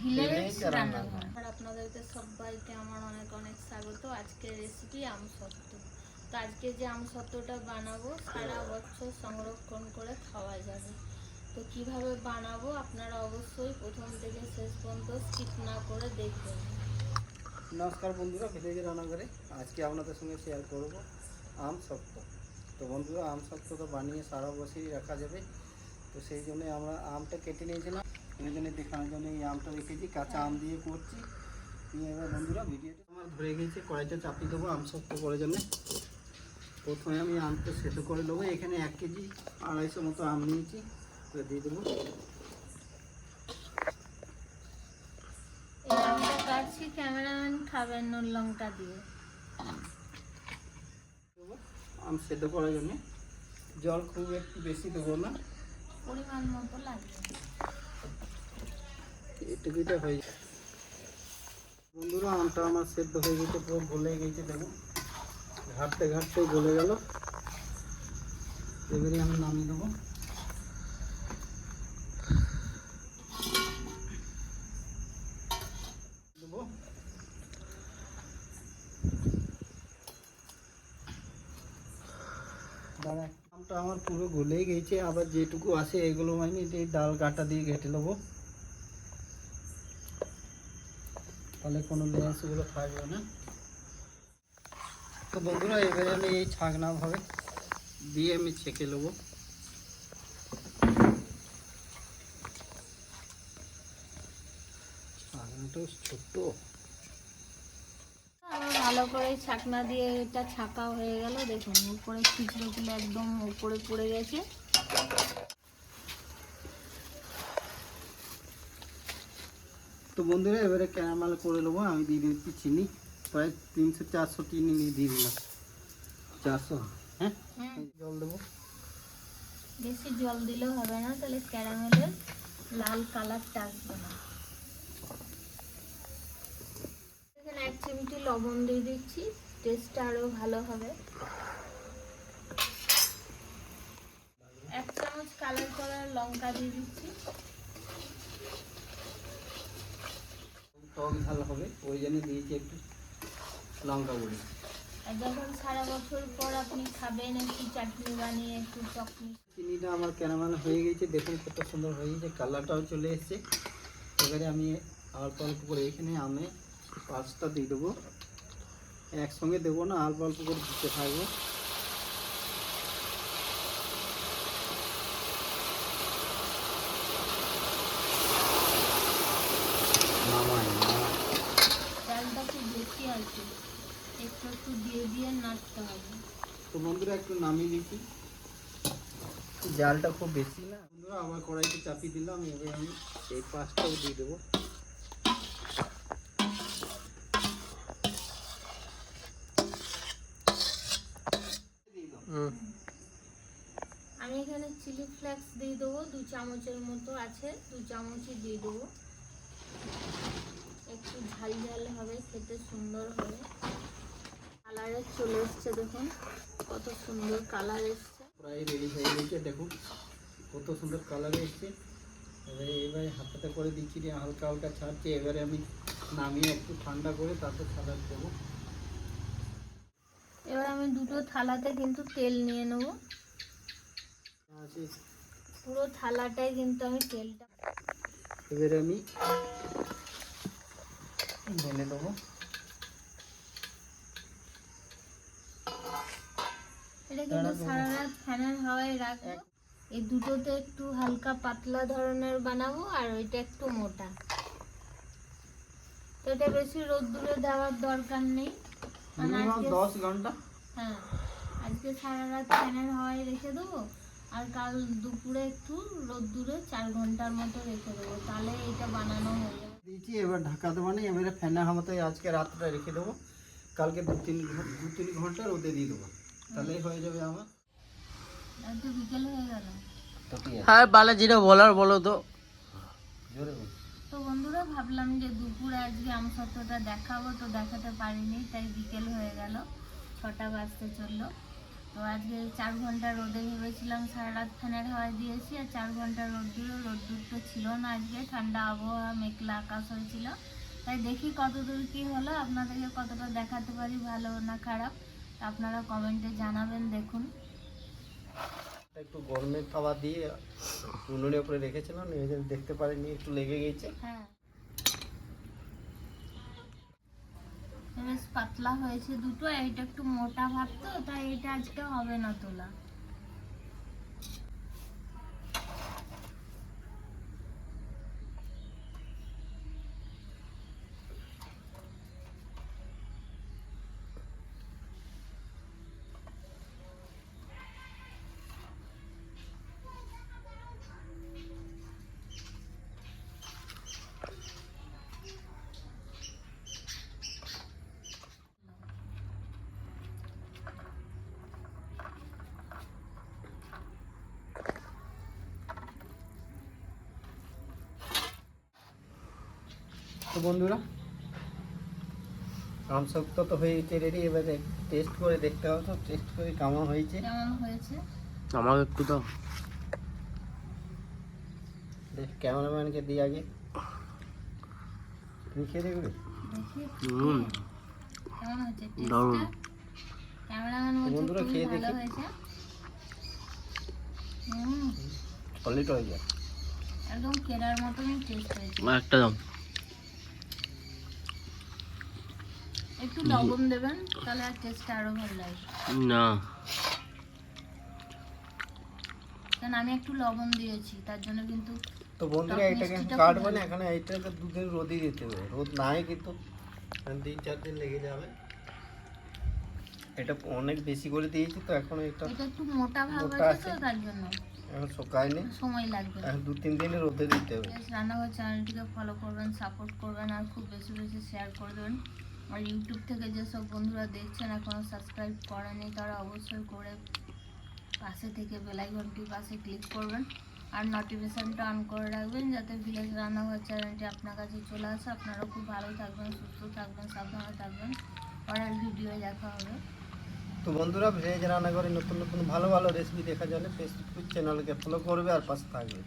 Village রান্নাঘর। আর আপনাদেরকে সবাইকে আমার অনেক অনেক স্বাগত। আজকের রেসিপি আমসত্ত্ব। তো আজকে যে আমসত্ত্বটা বানাবো সারা বছর সংরক্ষণ করে খাওয়া যাবে। তো কিভাবে বানাবো আপনারা অবশ্যই প্রথম থেকে শেষ পর্যন্ত স্কিপ না করে দেখবেন। নমস্কার বন্ধুরা, ভিলেজ রান্নাঘরে আজকে আপনাদের সঙ্গে শেয়ার করব আমসত্ত্ব। তো বন্ধুরা, আমসত্ত্ব তো বানিয়ে সারা বছরই রাখা যাবে। তো সেই জন্য আমরা আমটা কেটে নিয়েছিলাম, এই জন্য দেখানোর জন্য এই আমটা রেখেছি। কাঁচা আম দিয়ে করছি। এবার বন্ধুরা ভিডিওটা আমার ধরে গিয়েছে, কড়াইটা চাপিয়ে দেবো আমসত্ত্ব করার জন্য। প্রথমে আমি আমটা সেদ্ধ করে নেবো। এখানে 1 কেজি 250 মতো আম নিয়েছি, তো দিয়ে দেবো। এই আমটা কাটছি, ক্যামেরাম্যান খাবেন নুন লঙ্কা দিয়ে। আম সেদ্ধ করার জন্য জল খুব একটু বেশি দেবো না, পরিমাণ মতো লাগবে। এটুকুটা হয়ে যায়। বন্ধুরা, আমটা আমার সেদ্ধ হয়ে গেছে, পুরো গলে গেছে। দেখুন ঘাটতে ঘাটতে গলে গেল। এবারে আমি নামিয়ে দেবো। আমটা আমার পুরো গলেই গেছে। আবার যেটুকু আসে এগুলো আমি এই ডাল কাটা দিয়ে ঘেটে নেবো, তাহলে কোনো লেন্সগুলো থাকবে না। তো বন্ধুরা, এবারে আমি এই ছাকনা ভাবে দিয়ে আমি ছেঁকে নেবো। ছাকনাটা ছোট্ট। ভালো করে ছাকনা দিয়ে এটা ছাকা হয়ে গেল। দেখুন উপরে ছিদ্রগুলো একদম উপরে পড়ে গেছে। তো বন্ধুরা, এবারে ক্যারামেল করে নেবো। আমি দিয়ে দিচ্ছি চিনি, প্রায় 300-400 চিনি নিয়ে দিয়ে দিলাম। 400, হ্যাঁ। জল দেবো। বেশি জল দিলেও হবে না, তাহলে ক্যারামেলের লাল কালারটা আসবে না। এখানে 1 চিমটি লবণ দিয়ে দিচ্ছি, টেস্টটা আরও ভালো হবে। 1 চামচ কালার করা লঙ্কা দিয়ে দিচ্ছি। টক ঝাল হবে, ওই জন্য দিয়েছি একটু লঙ্কা গুঁড়ি। আর যখন সারা বছর পর আপনি খাবেন, একটু চাটনি বানিয়ে একটু চকনি। চিনিটা আমার ক্যারামেল হয়ে গেছে, দেখুন কত সুন্দর হয়ে গেছে, কালারটাও চলে এসছে। এবারে আমি অল্প অল্প করে এখানে আমি পাঁচটা দিয়ে দেবো। একসঙ্গে দেবো না, অল্প অল্প করে দিতে থাকবো। চালটা খুব বেশি আছে, একটু একটু দিয়ে দিয়ে নাড়তে হবে। তো বন্ধুরা, একটু নামিয়ে দিচ্ছি, জালটা খুব বেশি না। বন্ধুরা, আবার কড়াইতে চাপিয়ে দিলাম। এবার আমি এই পাঁচটাও দিয়ে দেবো। আমি এখানে চিলি ফ্লেক্স দিয়ে দেবো, 2 চামচের মতো আছে, 2 চামচই দিয়ে দেবো। একটু ঝাল ঝাল হবে, খেতে সুন্দর হবে। কালারে চলে এসছে, দেখুন কত সুন্দর কালার এসছে। প্রায় রেডি হয়ে গেছে, দেখুন কত সুন্দর কালার এসছে। এবারে হাতাতে করে দিচ্ছি, হালকা হালকা ছাড়ছে। এবারে আমি নামিয়ে একটু ঠান্ডা করে তারপর সালাদ দেবো। এবার আমি দুটো থালাতে কিন্তু তেল নিয়ে নেব। পুরো থালাটায় কিন্তু আমি তেলটা এবারে আমি ঢেলে দেবো। এটা কিন্তু সারা রাত ফ্যানের হাওয়ায় রাখবো। এই দুটোতে একটু হালকা পাতলা ধরনের বানাবো, আর ওইটা একটু মোটা। তো এটা বেশি রোদ্দুরে দেওয়ার দরকার নেই, মিনিমাম 10 ঘন্টা। হ্যাঁ, আজকে সারা রাত ফ্যানের হাওয়ায় রেখে দেবো, আর কাল দুপুরে একটু রোদ্দুরে 4 ঘন্টার মতো রেখে দেবো, তাহলে এটা বানানো হয়ে যাবে। দিয়েছি, এবার ঢাকা দেবো না। এবারে ফ্যানের হাওয়াতে আজকে রাতটা রেখে দেবো, কালকে 2-3 ঘন্টা রোদে দিয়ে দেবো, তাহলেই হয়ে যাবে আমার। একটু বিকেল হয়ে গেল। হ্যাঁ, বালে যেটা বলার বলো তো। জোরে বল। তো বন্ধুরা, ভাবলাম যে দুপুরে আজকে আমসত্ত্বটা দেখাবো, তো দেখাতে পারিনি, তাই বিকেল হয়ে গেল, 6টা বাজতে চললো। তো তো আজকে 4 ঘন্টা রোদে ভেবেছিলাম সারা রাত ফ্যানের হাওয়ায় দিয়েছি, আর 4 ঘন্টা রোদ্দুর তো ছিল না, আজকে ঠান্ডা আবহাওয়া, মেঘলা আকাশ হয়েছিল। তাই দেখি কতদূর কি হলো, আপনাদেরকে কতটা দেখাতে পারি, ভালো না খারাপ আপনারা কমেন্টে জানাবেন। দেখুন একটু গরমের তাওয়া দিয়ে উনুনের উপরে রেখেছিলাম, দেখতে পারিনি, একটু লেগে গেছে। হ্যাঁ, বেশ পাতলা হয়েছে দুটো, এইটা একটু মোটা ভাব তো, তাই এটা আজকে হবে না তোলা। তো বন্ধুরা, আম শক্ত তো হয়েছে রেডি, এবারে টেস্ট করে দেখতে হবে, তো টেস্ট করে কেমন হয়েছে। কেমন হয়েছে আমার একটু দাও। দেখ, ক্যামেরাম্যানকে দিয়ে আগে তুমি খেয়ে দেখবে। দেখি হুম, কেমন হয়েছে দারুণ। টেস্টটা। ক্যামেরাম্যান বলছে বন্ধুরা, খুবই খেয়ে ভালো দেখি। হয়েছে। সলিড হয়ে যায়। একদম কেরার মতনই টেস্ট হয়েছে। আর একটা দাও। একটু লবণ দেবেন, তাহলে আর টেস্টটা আরো ভালো লাগবে। না, কারণ আমি একটু লবণ দিয়েছি, তার জন্য কিন্তু তো বন্ধুরা, টক এটাকে মিষ্টিটা কাটবো খুব না, ভালো। এখানে এইটাকে দুদিন রোদে দিতে হবে, রোদ নাই কিন্তু 3-4 দিন লেগে যাবে। এটা অনেক বেশি করে দিয়েছি, তো এখন এটা এটা একটু মোটা ভাব মোটা আছে তো, আছে। তার জন্য এখন শুকায়নি, সময় লাগবে। এখন 2-3 দিন রোদে দিতে হবে। প্লিজ রান্নাঘর চ্যানেলটিকে ফলো করবেন, সাপোর্ট করবেন, আর খুব বেশি বেশি শেয়ার করে দেবেন। আর ইউটিউব থেকে যেসব বন্ধুরা দেখছেন এখনও সাবস্ক্রাইব করেনি, তারা অবশ্যই করে পাশে থেকে বেল আইকনটি পাশে ক্লিক করবেন, আর নোটিফিকেশনটা অন করে রাখবেন, যাতে ভিলেজ রান্নাঘর চ্যানেলটি আপনার কাছে চলে আসে। আপনারাও খুব ভালো থাকবেন, সুস্থ থাকবেন, সাবধানে থাকবেন। পরের ভিডিও দেখা হবে। তো বন্ধুরা, ভেজ রান্নাঘরে নতুন নতুন ভালো ভালো রেসিপি দেখার জন্য ফেসবুক চ্যানেলকে ফলো করবে আর পাশে থাকবে।